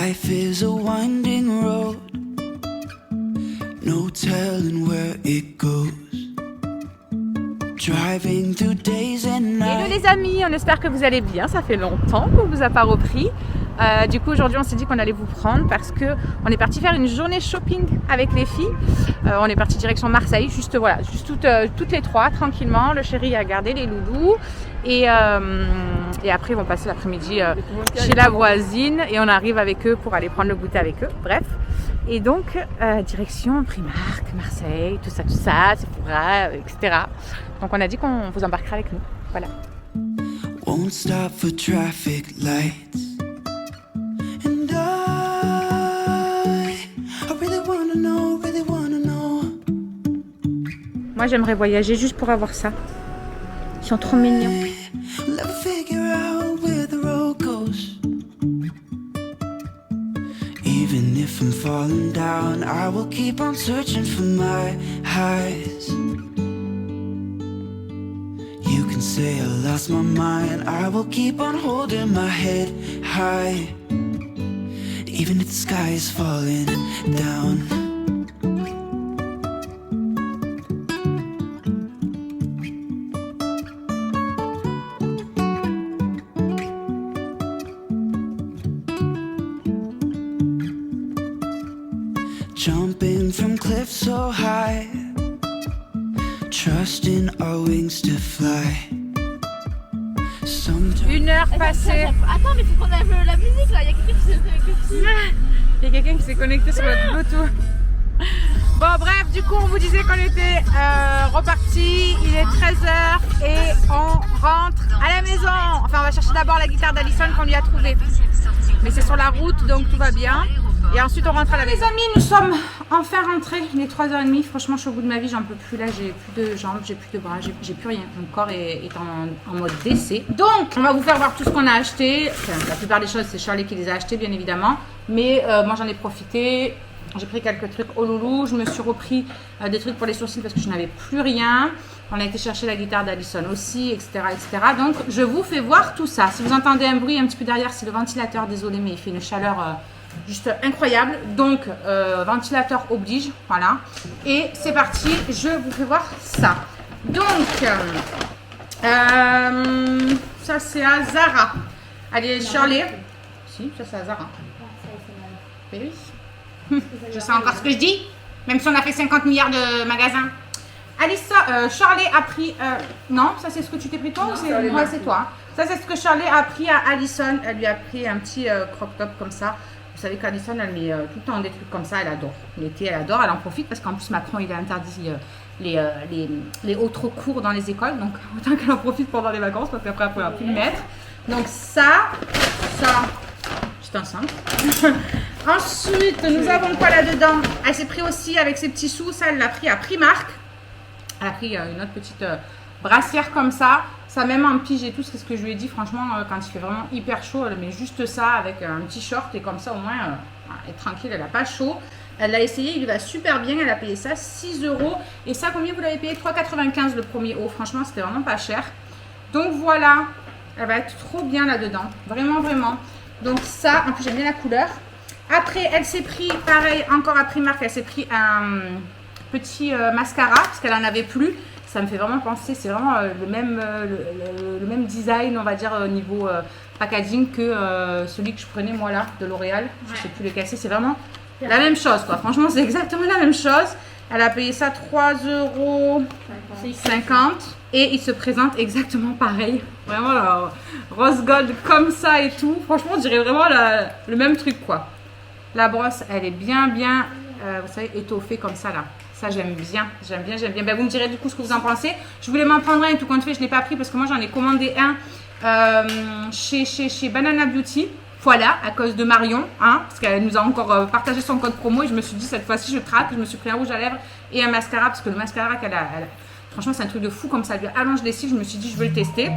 Life is a winding road, no telling where it goes. Driving through days and nights. Hello les amis, on espère que vous allez bien, ça fait longtemps qu'on vous a pas repris. Du coup aujourd'hui on s'est dit qu'on allait vous prendre parce que on est parti faire une journée shopping avec les filles. On est parti direction Marseille, juste toutes les trois tranquillement. Le chéri a gardé les loulous et après ils vont passer l'après-midi chez la voisine et on arrive avec eux pour aller prendre le goûter avec eux. Bref. Et donc, direction Primark, Marseille, tout ça, Sephora, etc. Donc on a dit qu'on vous embarquera avec nous. Voilà. Won't stop for traffic lights. And I really wanna know. Moi j'aimerais voyager juste pour avoir ça. Ils sont trop mignons. Never figure out where the road goes. Even if I'm falling down, I will keep on searching for my highs. You can say I lost my mind, I will keep on holding my head high. Even if the sky is falling down. Jumping from cliffs so high, trusting our wings to fly. Sometimes... 1 heure passée. Attends, mais faut qu'on enlève la musique là, il y a quelqu'un qui s'est connecté. Il y a quelqu'un qui s'est connecté sur le Bluetooth. Bon bref, du coup on vous disait qu'on était reparti, il est 13h et on rentre à la maison. Enfin on va chercher d'abord la guitare d'Alison qu'on lui a trouvée. Mais c'est sur la route donc tout va bien. Et ensuite on rentre à la maison. Les amis, nous sommes enfin rentrés, il est 3h30, franchement je suis au bout de ma vie, j'en peux plus là, j'ai plus de jambes, j'ai plus de bras, j'ai plus rien. Mon corps est en mode décès. Donc on va vous faire voir tout ce qu'on a acheté. Enfin, la plupart des choses c'est Charlie qui les a achetées bien évidemment. Mais moi j'en ai profité, j'ai pris quelques trucs au loulou, je me suis repris des trucs pour les sourcils parce que je n'avais plus rien. On a été chercher la guitare d'Alison aussi, etc., etc. Donc je vous fais voir tout ça. Si vous entendez un bruit un petit peu derrière, c'est le ventilateur, désolé mais il fait une chaleur... juste incroyable, donc ventilateur oblige, voilà. Et c'est parti, je vous fais voir ça. Donc, ça c'est à Zara. Allez, Shirley. Si, ça c'est à Zara. Oui. Je sais encore ce que je dis, même si on a fait 50 milliards de magasins. Alissa, Shirley a pris... non, ça c'est ce que tu t'es pris toi ou c'est moi, c'est toi. Ça c'est ce que Shirley a pris à Alison. Elle lui a pris un petit crop top comme ça. Vous savez qu'Alison, elle met tout le temps des trucs comme ça, elle adore. L'été, elle adore, elle en profite parce qu'en plus, Macron, il a interdit les hauts trop courts dans les écoles. Donc, autant qu'elle en profite pendant les vacances parce qu'après, elle ne pourra plus le mettre. Donc, ça, je suis enceinte. Ensuite, nous avons quoi là-dedans? Elle s'est pris aussi avec ses petits sous, ça, elle l'a pris à Primark. Elle a pris une autre petite brassière comme ça. Ça même en pige et tout, c'est ce que je lui ai dit, franchement, quand il fait vraiment hyper chaud, elle met juste ça avec un petit short et comme ça au moins, elle est tranquille, elle n'a pas chaud. Elle l'a essayé, il lui va super bien, elle a payé ça 6 €. Et ça, combien vous l'avez payé? 3,95 le premier haut, franchement, c'était vraiment pas cher. Donc voilà, elle va être trop bien là-dedans, vraiment, vraiment. Donc ça, en plus j'aime bien la couleur. Après, elle s'est pris, pareil, encore à Primark, elle s'est pris un petit mascara, parce qu'elle en avait plus. Ça me fait vraiment penser, c'est vraiment le même design, on va dire, au niveau packaging que celui que je prenais moi là, de L'Oréal. Je ne sais plus lequel c'est vraiment la même chose quoi. Franchement, c'est exactement la même chose. Elle a payé ça 3,50 € et il se présente exactement pareil. Vraiment rose gold comme ça et tout. Franchement, on dirait vraiment le même truc quoi. La brosse, elle est bien, vous savez, étoffée comme ça là. Ça j'aime bien. Ben, vous me direz du coup ce que vous en pensez. Je voulais m'en prendre un, tout compte fait je ne l'ai pas pris parce que moi j'en ai commandé un chez Banana Beauty. Voilà, à cause de Marion, hein, parce qu'elle nous a encore partagé son code promo et je me suis dit cette fois-ci je traque. Je me suis pris un rouge à lèvres et un mascara parce que le mascara qu'elle a, franchement c'est un truc de fou comme ça, elle lui allonge les cils. Je me suis dit je veux le tester.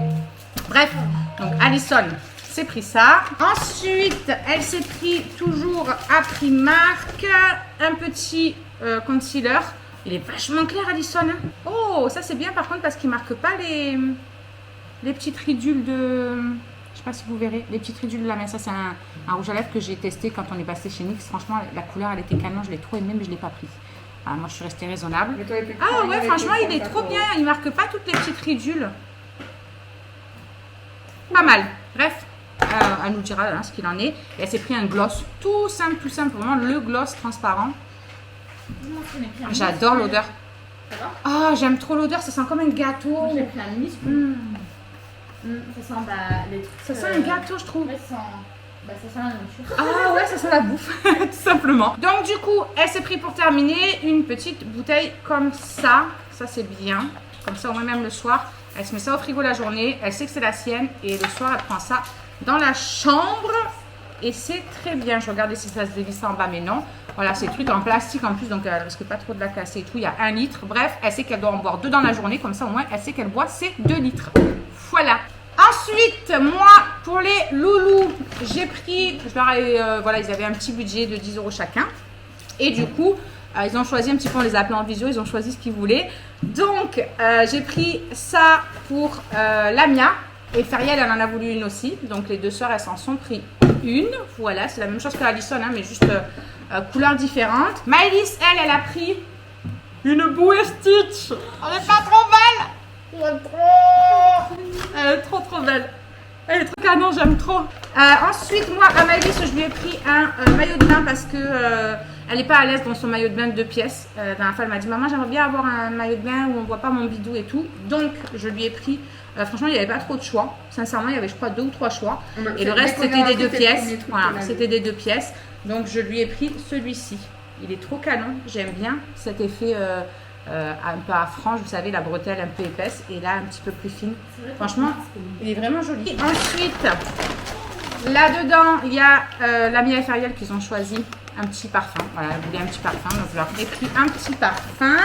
Bref, donc Alison s'est pris ça. Ensuite, elle s'est pris toujours à Primark un petit concealer. Il est vachement clair, Alison. Hein. Oh, ça c'est bien par contre parce qu'il marque pas les petites ridules de Je sais pas si vous verrez les petites ridules de la main. Ça, c'est un rouge à lèvres que j'ai testé quand on est passé chez NYX. Franchement, la couleur, elle était canon. Je l'ai trop aimé, mais je l'ai pas pris. Ah, moi, je suis restée raisonnable. Ah ouais, franchement, il est trop bien. Il marque pas toutes les petites ridules. Pas mal. Bref, elle nous dira hein, ce qu'il en est. Et elle s'est pris un gloss tout simple, vraiment le gloss transparent. J'adore l'odeur. Ah, j'aime trop l'odeur. Ça sent comme un gâteau. J'ai pris un mist. Ça sent les trucs. Ça sent un gâteau, je trouve. Ouais, ça sent la nourriture. Ah ouais, ça sent la bouffe, tout simplement. Donc du coup, elle s'est pris pour terminer une petite bouteille comme ça. Ça, c'est bien. Comme ça, au moins même le soir, elle se met ça au frigo la journée. Elle sait que c'est la sienne. Et le soir, elle prend ça dans la chambre. Et c'est très bien. Je regardais si ça se dévisse en bas, mais non. Voilà, c'est truc en plastique en plus, donc elle risque pas trop de la casser et tout. Il y a 1 litre. Bref, elle sait qu'elle doit en boire 2 dans la journée. Comme ça, au moins, elle sait qu'elle boit ses 2 litres. Voilà. Ensuite, moi, pour les loulous, j'ai pris, voilà, ils avaient un petit budget de 10 € chacun. Et du coup, ils ont choisi un petit peu, on les a appelés en visio, ils ont choisi ce qu'ils voulaient. Donc, j'ai pris ça pour Lamia. Et Feriel, elle en a voulu une aussi. Donc, les deux sœurs, elles s'en sont pris une. Voilà, c'est la même chose que Alison, hein, mais juste couleur différente. Maëlys, elle a pris une bouée Stitch. Elle est pas trop belle. Elle est trop belle. Elle est trop canon, j'aime trop. Ensuite, moi, à Maëlys, je lui ai pris un maillot de bain parce que elle n'est pas à l'aise dans son maillot de bain de 2 pièces. La dernière fois, elle m'a dit, maman, j'aimerais bien avoir un maillot de bain où on ne voit pas mon bidou et tout. Donc, je lui ai pris, franchement, il n'y avait pas trop de choix. Sincèrement, il y avait, je crois, 2 ou 3 choix. Et le reste, c'était des 2 pièces. Voilà, c'était des 2 pièces. Donc, je lui ai pris celui-ci. Il est trop canon. J'aime bien cet effet un peu à frange, vous savez, la bretelle un peu épaisse. Et là, un petit peu plus fine. Franchement, il est vraiment joli. Et ensuite, là-dedans, il y a Lamia et Feriel qui ont choisi un petit parfum. Voilà, elle voulait un petit parfum. Donc, je leur ai pris un petit parfum.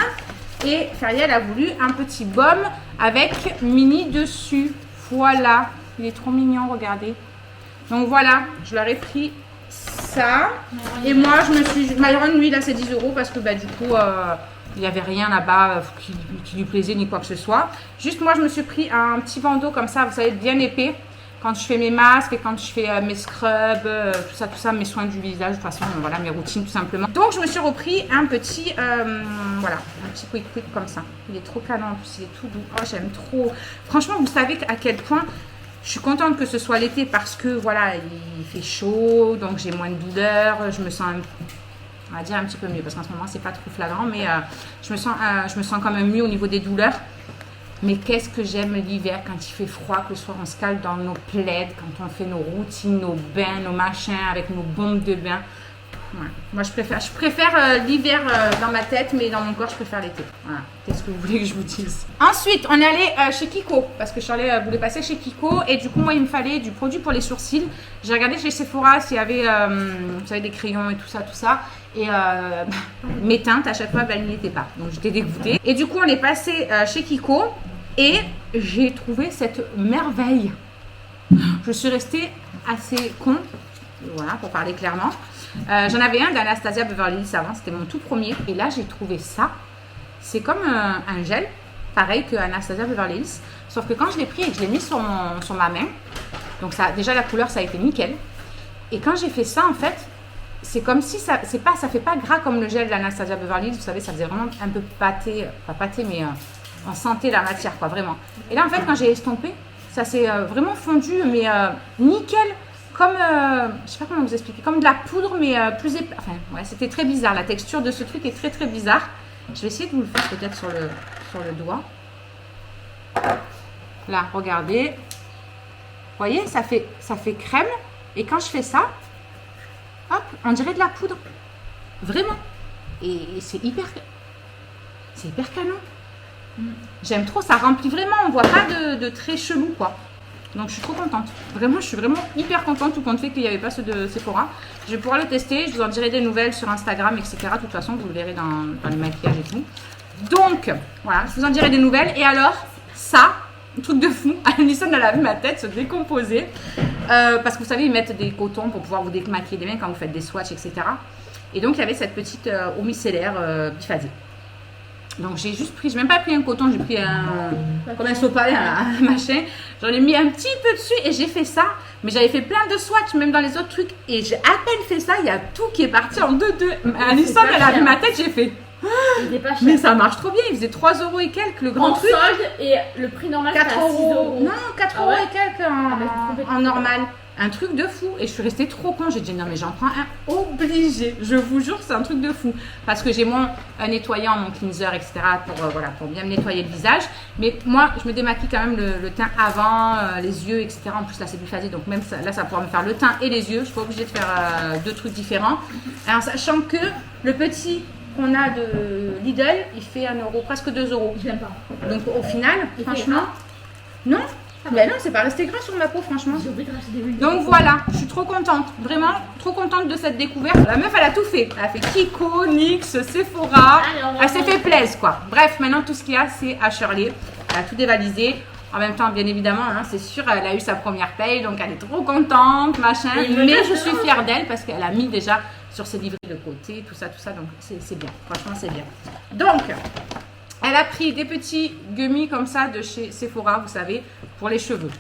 Et Feriel a voulu un petit baume avec mini dessus. Voilà. Il est trop mignon, regardez. Donc, voilà. Je leur ai pris ça. Et moi, je me suis... Myron, lui, là, c'est 10 € parce que, bah, du coup... il n'y avait rien là-bas qui lui plaisait ni quoi que ce soit. Juste moi, je me suis pris un petit bandeau comme ça, vous savez, bien épais. Quand je fais mes masques et quand je fais mes scrubs, tout ça, mes soins du visage, de toute façon, voilà, mes routines tout simplement. Donc, je me suis repris un petit, voilà, un petit quick comme ça. Il est trop canon, en plus, il est tout doux. Oh, j'aime trop. Franchement, vous savez à quel point je suis contente que ce soit l'été parce que, voilà, il fait chaud, donc j'ai moins de douleur, je me sens on va dire un petit peu mieux parce qu'en ce moment c'est pas trop flagrant, mais je me sens quand même mieux au niveau des douleurs. Mais qu'est-ce que j'aime l'hiver quand il fait froid, que le soir on se cale dans nos plaids, quand on fait nos routines, nos bains, nos machins avec nos bombes de bain. Ouais. Moi je préfère l'hiver dans ma tête, mais dans mon corps je préfère l'été. Voilà. Qu'est-ce que vous voulez que je vous dise? Ensuite on est allé chez Kiko parce que Charlie voulait passer chez Kiko et du coup moi il me fallait du produit pour les sourcils. J'ai regardé chez Sephora s'il y avait vous savez, des crayons et tout ça. Et mes teintes à chaque fois elles n'y étaient pas, donc j'étais dégoûtée. Et du coup on est passé chez Kiko et j'ai trouvé cette merveille. Je suis restée assez con, voilà, pour parler clairement. J'en avais un d'Anastasia Beverly Hills avant, c'était mon tout premier. Et là, j'ai trouvé ça. C'est comme un gel, pareil que Anastasia Beverly Hills. Sauf que quand je l'ai pris et que je l'ai mis sur ma main, donc ça, déjà la couleur, ça a été nickel. Et quand j'ai fait ça, en fait, c'est comme si ça fait pas gras comme le gel d'Anastasia Beverly Hills. Vous savez, ça faisait vraiment un peu pâté, pas pâté, mais on sentait la matière, quoi, vraiment. Et là, en fait, quand j'ai estompé, ça s'est vraiment fondu, mais nickel. Comme, je sais pas comment vous expliquer, comme de la poudre, mais plus épais. Enfin, ouais, c'était très bizarre. La texture de ce truc est très bizarre. Je vais essayer de vous le faire peut-être sur le doigt. Là, regardez. Vous voyez, ça fait crème. Et quand je fais ça, hop, on dirait de la poudre. Vraiment. Et c'est hyper canon. J'aime trop, ça remplit vraiment. On voit pas de très chelou, quoi. Donc je suis trop contente. Vraiment, je suis vraiment hyper contente, tout compte fait qu'il n'y avait pas ceux de Sephora. Je vais pouvoir le tester, je vous en dirai des nouvelles sur Instagram, etc. De toute façon, vous le verrez dans le maquillage et tout. Donc, voilà, je vous en dirai des nouvelles. Et alors, ça, un truc de fou, Alison, elle a vu ma tête se décomposer. Parce que vous savez, ils mettent des cotons pour pouvoir vous démaquiller les mains quand vous faites des swatchs, etc. Et donc, il y avait cette petite eau micellaire biphasée. Donc j'ai juste pris, je n'ai même pas pris un coton, j'ai pris comme un sopalin, un machin. J'en ai mis un petit peu dessus et j'ai fait ça. Mais j'avais fait plein de swatchs, même dans les autres trucs. Et j'ai à peine fait ça, il y a tout qui est parti en 2-2. Alison, pas elle a vu cher. ma tête, j'ai fait. Il est pas cher. Mais ça marche trop bien, il faisait 3 € et quelques, le grand En truc. solde et le prix normal 4 c'est à 6 €. €. Non, 4 Ah € ouais et quelques Ah bah, je me suis trompée. en normal. Un truc de fou. Et je suis restée trop con. J'ai dit non, mais j'en prends un obligé. Je vous jure, c'est un truc de fou. Parce que j'ai mon nettoyant, mon cleanser, etc. Voilà, pour bien me nettoyer le visage. Mais moi, je me démaquille quand même le teint avant, les yeux, etc. En plus, là, c'est biphasé. Donc, même ça, là, ça pourra me faire le teint et les yeux. Je suis pas obligée de faire 2 trucs différents. En sachant que le petit qu'on a de Lidl, il fait 1 €, presque 2 €. Je l'aime pas. Donc, au final, Il fait franchement, non. Mais non, c'est pas resté gras sur ma peau, franchement. J'ai oublié de racheter des huiles. Donc voilà, je suis trop contente, vraiment trop contente de cette découverte. La meuf, elle a tout fait. Elle a fait Kiko, NYX, Sephora. Allez, on va Elle s'est fait plaisir, quoi. Bref, maintenant tout ce qu'il y a, c'est à Shirley. Elle a tout dévalisé. En même temps, bien évidemment, hein, c'est sûr, elle a eu sa première paye, donc elle est trop contente, machin. Et Mais je suis fière d'elle parce qu'elle a mis déjà sur ses livrets de côté, tout ça, donc c'est bien. Franchement, c'est bien. Donc, elle a pris des petits gummies comme ça de chez Sephora, vous savez, pour les cheveux.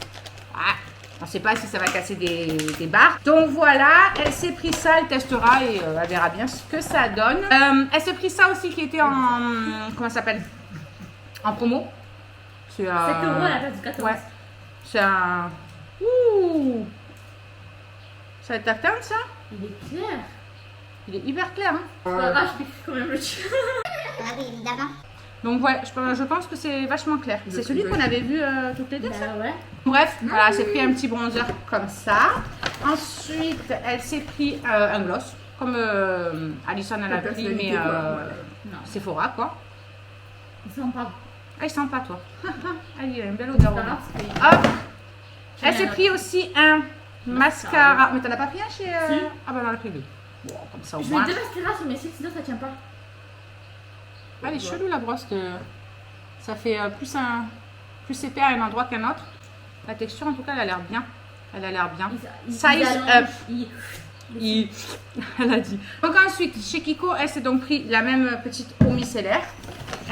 Ah, on ne sait pas si ça va casser des barres. Donc voilà, elle s'est pris ça, elle testera et elle verra bien ce que ça donne. Elle s'est pris ça aussi qui était en... Comment ça s'appelle? En promo. C'est 7 € à la place de 14. Ouais. C'est un... Ouh. Ça va être ta teinte, ça? Il est clair. Il est hyper clair, hein? Ah, je pique quand même le tien. Ah oui, évidemment. Donc ouais, je pense que c'est vachement clair. C'est celui qu'on avait vu toutes les deux, ça? Bah ouais. Bref, voilà, elle s'est pris un petit bronzer comme ça. Ensuite, elle s'est pris un gloss, comme Alison elle a pris, mais Non. Sephora, quoi. Il sent pas. Ah, il sent pas, toi. Ah, il a une belle odeur. Ça va, ouais. parce que- Hop. Elle s'est pris aussi un mascara. Mais t'en as pas pris un chez... Si. Ah bah, on en a pris deux. Bon, comme ça au Je moins. mets 2 mascaras sur mes cils, sinon ça tient pas. Ah, elle est chelou la brosse. Ça fait plus épais à un endroit qu'un autre. La texture, en tout cas, elle a l'air bien. Elle a l'air bien. Size up. Elle a dit. Donc ensuite, chez Kiko, elle s'est donc pris la même petite eau micellaire.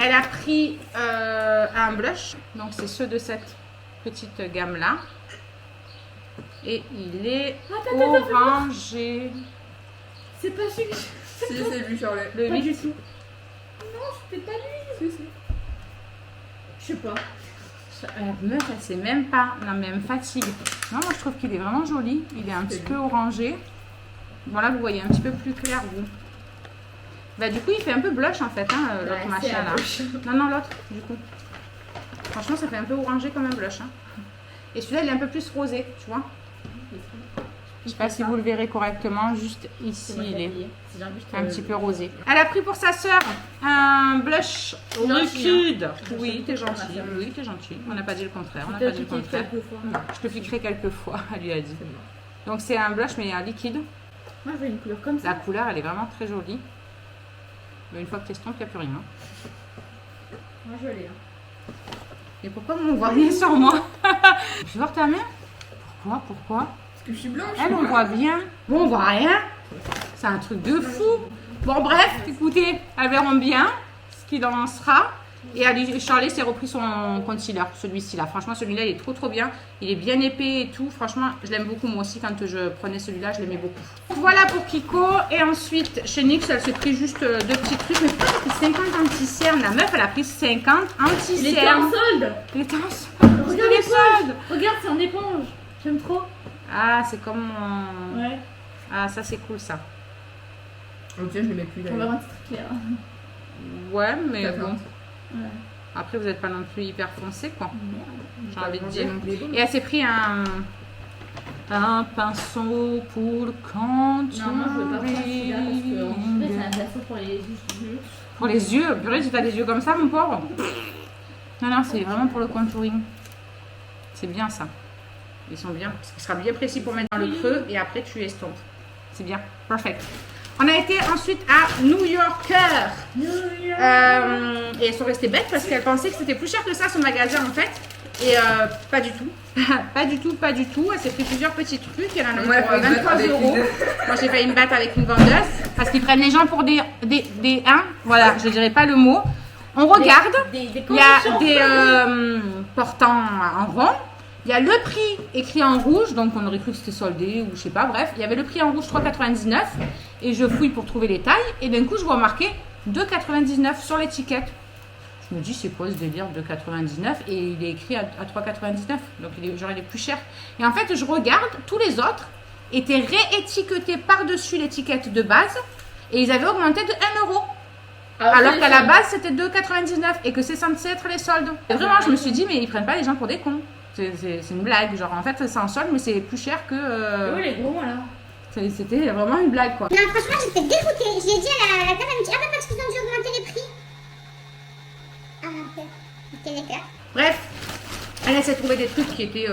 Elle a pris un blush. Donc c'est ceux de cette petite gamme-là. Et il est Attends, orangé. C'est pas celui que Si, c'est lui, Charlotte. Le Pas du 8. tout. Non, c'était pas lui. Je sais pas. Meuf, elle sait même pas. Non, mais elle me fatigue. Non, moi je trouve qu'il est vraiment joli. Il est un petit peu orangé. Bon, là vous voyez un petit peu plus clair, vous. Bah, du coup, il fait un peu blush en fait, hein, l'autre Ouais, machin c'est un là. blush. Non, l'autre, du coup. Franchement, ça fait un peu orangé comme un blush. Hein. Et celui-là, il est un peu plus rosé, tu vois. Je sais pas si vous le verrez correctement, juste ici, il est un petit peu rosé. Elle a pris pour sa sœur un blush liquide. Oui, t'es gentil. Oui, t'es gentil. On n'a pas dit le contraire. On n'a pas dit le contraire. Je te piquerai quelques fois, elle lui a dit. Donc c'est un blush mais un liquide. Moi, je veux une couleur comme ça. La couleur, elle est vraiment très jolie. Mais une fois que tu estompes, il n'y a plus rien. Moi, je l'ai. Hein. Et pourquoi on voit rien sur moi? Je vais voir ta main. Pourquoi? Parce que je suis blanche. Elle, on voit bien. Bon, on voit rien. C'est un truc de fou. Bon, bref, écoutez, elles verront bien ce qu'il en sera. Et Charlie s'est repris son concealer, celui-ci là. Franchement, celui-là, il est trop bien. Il est bien épais et tout. Franchement, je l'aime beaucoup. Moi aussi, quand je prenais celui-là, je l'aimais beaucoup. Voilà pour Kiko. Et ensuite, chez NYX, elle s'est pris juste 2 petits trucs. Mais pourquoi elle a pris 50 anti-cernes? La meuf, elle a pris 50 Il était en anti-cernes. solde. Il était en solde. C'était les soldes. Regarde, c'est en éponge. J'aime trop. Ah, c'est comme mon... Ouais. Ah, ça, c'est cool, ça. Ok, je le mets plus On va d'ailleurs. avoir un petit truc clair. Ouais, mais D'accord. bon. Ouais. Après, vous n'êtes pas non plus hyper foncé, quoi. Merde. J'ai envie de dire. Il est beau. Et elle s'est pris un pinceau pour le contouring. Non, moi, je veux pas prendre celui-là parce que en fait, c'est un pinceau pour les yeux. Pour les yeux. Purée, tu as des yeux comme ça, mon pauvre. Non, c'est vraiment pour le contouring. C'est bien, ça. Ils sont bien. Parce qu'il sera bien précis pour mettre dans le creux et après, tu estompes. C'est bien. Perfect. On a été ensuite à New Yorker. Et elles sont restées bêtes parce qu'elles pensaient que c'était plus cher que ça, ce magasin, en fait. Et pas du tout. pas du tout. Elle s'est pris plusieurs petits trucs. Elle en a Ouais, pour faut se battre 23 avec euros. une- Moi, j'ai failli me battre avec une vendeuse parce qu'ils prennent les gens pour des voilà, je dirais pas le mot. On regarde. Des Il y a des portants en rond. Il y a le prix écrit en rouge, donc on aurait cru que c'était soldé ou je sais pas, bref. Il y avait le prix en rouge 3,99 et je fouille pour trouver les tailles et d'un coup je vois marqué 2,99 sur l'étiquette. Je me dis c'est quoi ce délire 2,99 et il est écrit à 3,99 donc genre il est plus cher. Et en fait je regarde, tous les autres étaient réétiquetés par-dessus l'étiquette de base et ils avaient augmenté de 1 euro. Alors qu'à la base c'était 2,99 et que c'est censé être les soldes. Et vraiment je me suis dit mais ils prennent pas les gens pour des cons. C'est une blague, genre en fait c'est en solde mais c'est plus cher que... Oui, les gros alors. C'était vraiment une blague quoi. Non, franchement, j'étais dégoûtée. Je l'ai dit à la dame, elle me dit, ah bah parce qu'ils ont dû augmenter les prix. Ah, ok, d'accord. Bref, elle essaie de trouver des trucs qui étaient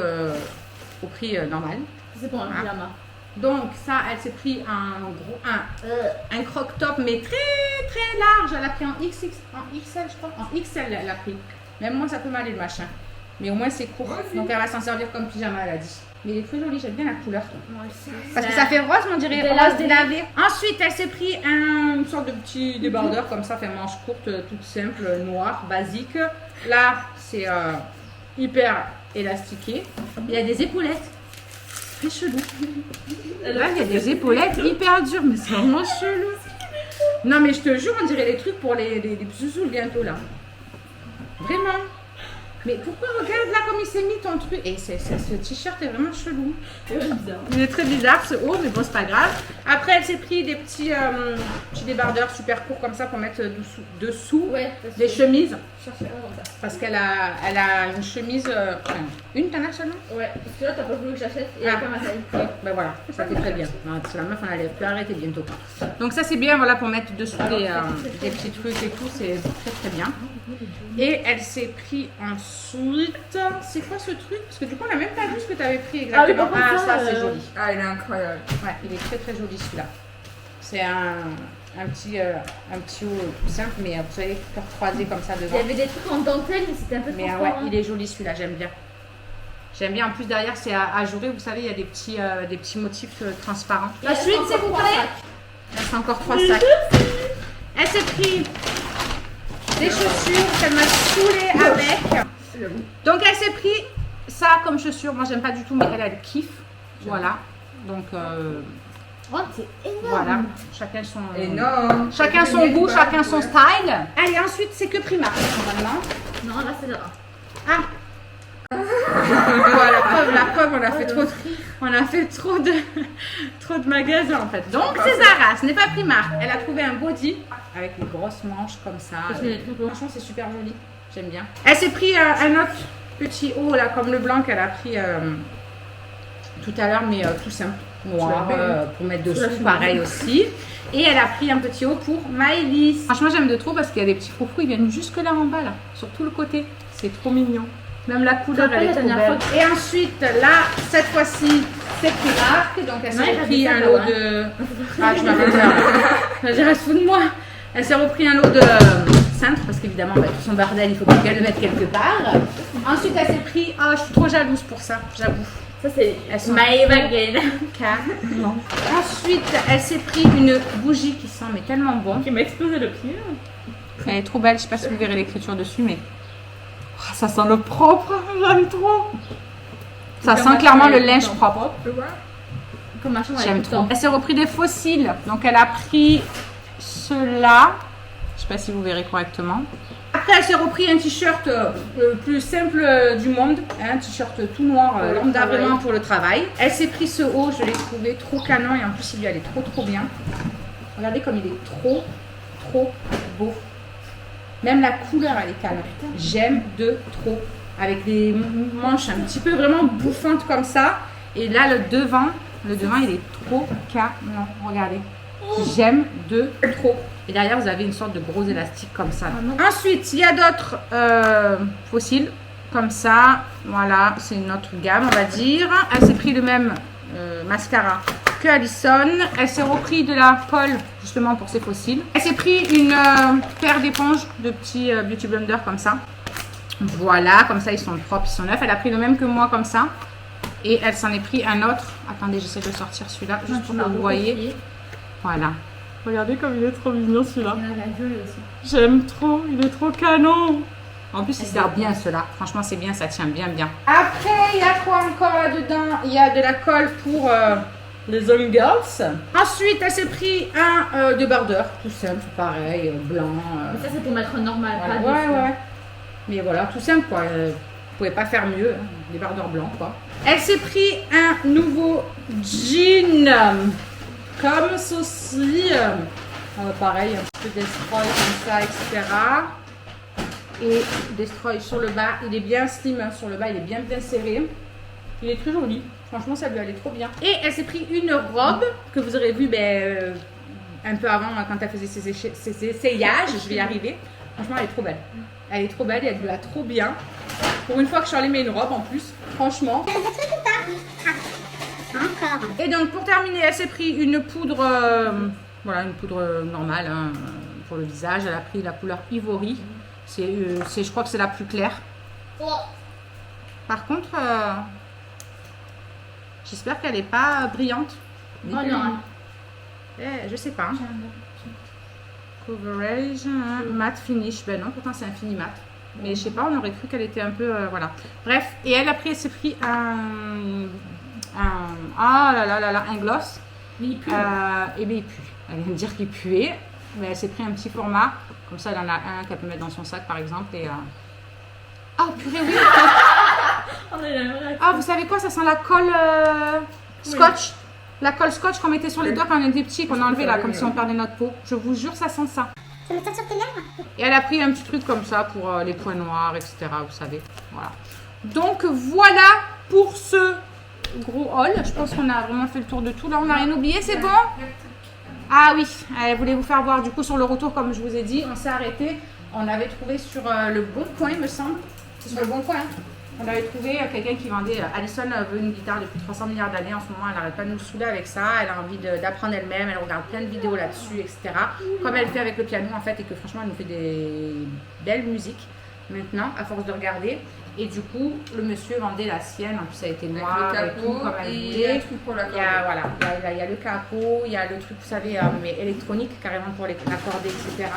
au prix normal. C'est pour un Ah. pyjama. Donc ça, elle s'est pris un croc-top mais très très large. Elle a pris en XXL je crois. En XL elle a pris. Même moi ça peut m'aller le machin. Mais au moins c'est court. Donc elle va s'en servir comme pyjama elle a dit. Mais il est très joli, j'aime bien la couleur. Moi aussi. Parce que ça fait rose, mais on dirait Délavé. rose délavé. Ensuite, elle s'est pris une sorte de petit débardeur comme ça, fait manche courte, toute simple, noire, basique. Là, c'est hyper élastiqué. Il y a des épaulettes. Très chelou. Là, il y a des épaulettes hyper dures, mais c'est vraiment chelou. Non, mais je te jure, on dirait les trucs pour les petits zouzous bientôt là. Vraiment. Mais pourquoi regarde là comme il s'est mis ton truc. Et ce t-shirt est vraiment chelou. C'est bizarre. Il est très bizarre ce haut, mais bon, c'est pas grave. Après, elle s'est pris des petits débardeurs super courts comme ça pour mettre dessous Ouais, parce des que chemises. je cherchais un comme ça. Parce qu'elle a une chemise. Une, t'en as seulement? Ouais, parce que là, t'as pas voulu que j'achète et Ah. comme ma taille. Oui, ben voilà, ça fait très bien. Non, parce que la meuf, on allait plus arrêter bientôt. Donc, ça, c'est bien voilà, pour mettre dessous des petits trucs et tout, c'est très très bien. Et elle s'est pris ensuite. C'est quoi ce truc? Parce que du coup, on n'a même pas vu ce que tu avais pris exactement. par contre, ça, ça, c'est joli. Ah, il est incroyable. Ouais, il est très très joli celui-là. C'est un petit haut tout simple, mais vous savez, cœur croisé comme ça Il y devant. avait des trucs en dentelle, mais c'était un peu Mais ouais, transparent. il est joli celui-là, j'aime bien. J'aime bien. En plus, derrière, c'est ajouré. Vous savez, il y a des petits motifs transparents. La suite, s'il vous plaît. Là, c'est encore 3 sacs. Elle s'est pris des chaussures qu'elle m'a saoulée avec. Donc, elle s'est pris ça comme chaussure. Moi, j'aime pas du tout, mais elle kiffe. Voilà. Donc, Oh, c'est énorme. voilà. Chacun son... Énorme. Chacun son goût, chacun son style. Allez, ensuite, c'est que Primark, normalement. Non, là, c'est Zara. Ah. Voilà, la preuve, on a fait trop de magasins en fait. Donc c'est Zara, ce n'est pas Primark. Elle a trouvé un body avec une grosse manche comme ça. Franchement, c'est super joli. J'aime bien. Elle s'est pris un autre petit haut là, comme le blanc qu'elle a pris tout à l'heure, mais tout simple, noir, pour mettre dessous, pareil aussi. Et elle a pris un petit haut pour Maëlys. Franchement, j'aime de trop parce qu'il y a des petits froufrous, ils viennent jusque là en bas, là, sur tout le côté. C'est trop mignon. Même la couleur, elle est trop belle. Et ensuite, là, cette fois-ci, c'est Primark. Donc, elle s'est repris un lot de... Ah, tu m'as fait peur. Je reste fou de moi. Elle s'est repris un lot de cintre parce qu'évidemment, tout son bordel, il faut qu'elle le mette quelque part. Ensuite, elle s'est pris... Ah, je suis trop jalouse pour ça, j'avoue. Ça, c'est Elles sont My Wagon. non. Ensuite, elle s'est pris une bougie qui sent mais tellement bon. Qui m'a explosé le pied. Elle est trop belle, je sais pas si vous verrez l'écriture dessus, mais oh, ça sent le propre, j'aime trop. Ça sent clairement le linge propre. Comme ma chambre, J'aime trop. Elle s'est repris des fossiles, donc elle a pris ceux-là. Je sais pas si vous verrez correctement. Après, elle s'est repris un t-shirt le plus simple du monde, un t-shirt tout noir, lambda vraiment pour le travail. Elle s'est pris ce haut, je l'ai trouvé trop canon et en plus il lui allait trop bien. Regardez comme il est trop beau. Même la couleur elle est canon. J'aime de trop. Avec des manches un petit peu vraiment bouffantes comme ça. Et là le devant il est trop canon. Regardez. J'aime de trop. Et derrière, vous avez une sorte de gros élastique comme ça. Ensuite, il y a d'autres fossiles comme ça. Voilà, c'est une autre gamme, on va dire. Elle s'est pris le même mascara que Alison. Elle s'est repris de la colle justement pour ses fossiles. Elle s'est pris une paire d'éponges de petits Beauty Blender comme ça. Voilà, comme ça ils sont propres, ils sont neufs. Elle a pris le même que moi comme ça. Et elle s'en est pris un autre. Attendez, j'essaie de sortir celui-là juste pour que vous voyez. Voilà. Regardez comme il est trop mignon celui-là. Il y en a la gueule aussi. J'aime trop, il est trop canon. En plus, il sert bien ceux-là. Franchement, c'est bien, ça tient bien. Après, il y a quoi encore là-dedans? Il y a de la colle pour les Young Girls. Ensuite, elle s'est pris un débardeur, tout simple, pareil, blanc. Mais ça, c'est pour mettre normal, Voilà. pas Ouais, de ouais. Mais voilà, tout simple, quoi. Vous pouvez pas faire mieux, hein. Débardeur blanc, quoi. Elle s'est pris un nouveau jean, comme ceci. Pareil, un petit peu destroy comme ça, etc. Et destroy sur le bas, il est bien slim, hein, sur le bas, il est bien serré. Il est très joli, franchement ça lui allait trop bien. Et elle s'est pris une robe que vous aurez vue un peu avant quand elle faisait ses essayages, je vais y arriver. Franchement elle est trop belle. Elle est trop belle et elle lui va trop bien. Pour une fois que Charlie met une robe en plus, franchement. Encore. Et donc pour terminer, elle s'est pris une poudre, voilà une poudre normale hein, pour le visage. Elle a pris la couleur Ivory. Je crois que c'est la plus claire. Par contre, j'espère qu'elle n'est pas brillante. Oh non. Je sais pas. Coverage, matte finish. Ben non, pourtant c'est un fini matte. Mais je sais pas, on aurait cru qu'elle était un peu... voilà. Bref, et elle s'est pris un gloss. Mais il pue. Et bien il pue. Elle vient de dire qu'il puait. Mais elle s'est pris un petit format. Comme ça, elle en a un qu'elle peut mettre dans son sac, par exemple. Et, oh, purée, oui. On est là, Ah, vous savez quoi? Ça sent la colle scotch. La colle scotch qu'on mettait sur les doigts quand on était petit, qu'on a enlevé là, comme si on perdait notre peau. Je vous jure, ça sent ça. Tu mets ça sur tes lèvres? Et elle a pris un petit truc comme ça pour les points noirs, etc. Vous savez. Voilà. Donc, voilà pour ce gros haul. Je pense qu'on a vraiment fait le tour de tout. Là, on n'a rien oublié. C'est bon? Ah oui, elle voulait vous faire voir du coup sur le retour, comme je vous ai dit, on s'est arrêté. On avait trouvé sur le Bon Coin, il me semble. C'est sur le Bon Coin. On avait trouvé quelqu'un qui vendait. Alison veut une guitare depuis 300 milliards d'années. En ce moment, elle n'arrête pas de nous saouler avec ça. Elle a envie d'apprendre elle-même. Elle regarde plein de vidéos là-dessus, etc. Comme elle fait avec le piano en fait, et que franchement, elle nous fait des belles musiques maintenant, à force de regarder. Et du coup, le monsieur vendait la sienne. En plus, ça a été noir et tout, comme elle voulait. Il y a, voilà, il y a le capot, il y a le truc, vous savez, mais électronique, carrément pour l'accorder, etc.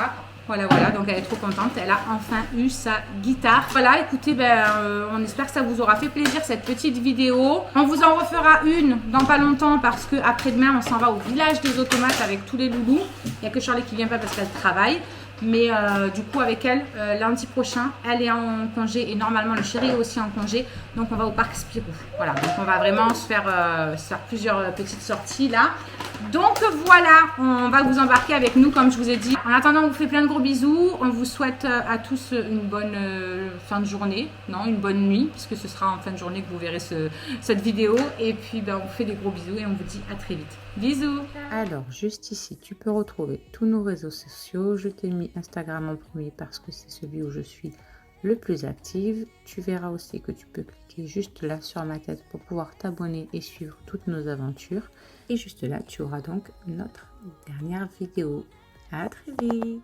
Voilà, donc elle est trop contente. Elle a enfin eu sa guitare. Voilà, écoutez, on espère que ça vous aura fait plaisir cette petite vidéo. On vous en refera une dans pas longtemps parce que après-demain, on s'en va au village des automates avec tous les loulous. Il n'y a que Charlie qui vient pas parce qu'elle travaille. Mais du coup avec elle, lundi prochain, elle est en congé et normalement le chéri est aussi en congé. Donc on va au parc Spirou. Voilà, donc on va vraiment se faire plusieurs petites sorties là. Donc voilà, on va vous embarquer avec nous comme je vous ai dit. En attendant, on vous fait plein de gros bisous. On vous souhaite à tous une bonne fin de journée. Non, une bonne nuit, puisque ce sera en fin de journée que vous verrez cette vidéo. Et puis on vous fait des gros bisous et on vous dit à très vite. Bisous. Alors, juste ici, tu peux retrouver tous nos réseaux sociaux. Je t'ai mis Instagram en premier parce que c'est celui où je suis le plus active. Tu verras aussi que tu peux cliquer juste là sur ma tête pour pouvoir t'abonner et suivre toutes nos aventures. Et juste là, tu auras donc notre dernière vidéo. À très vite.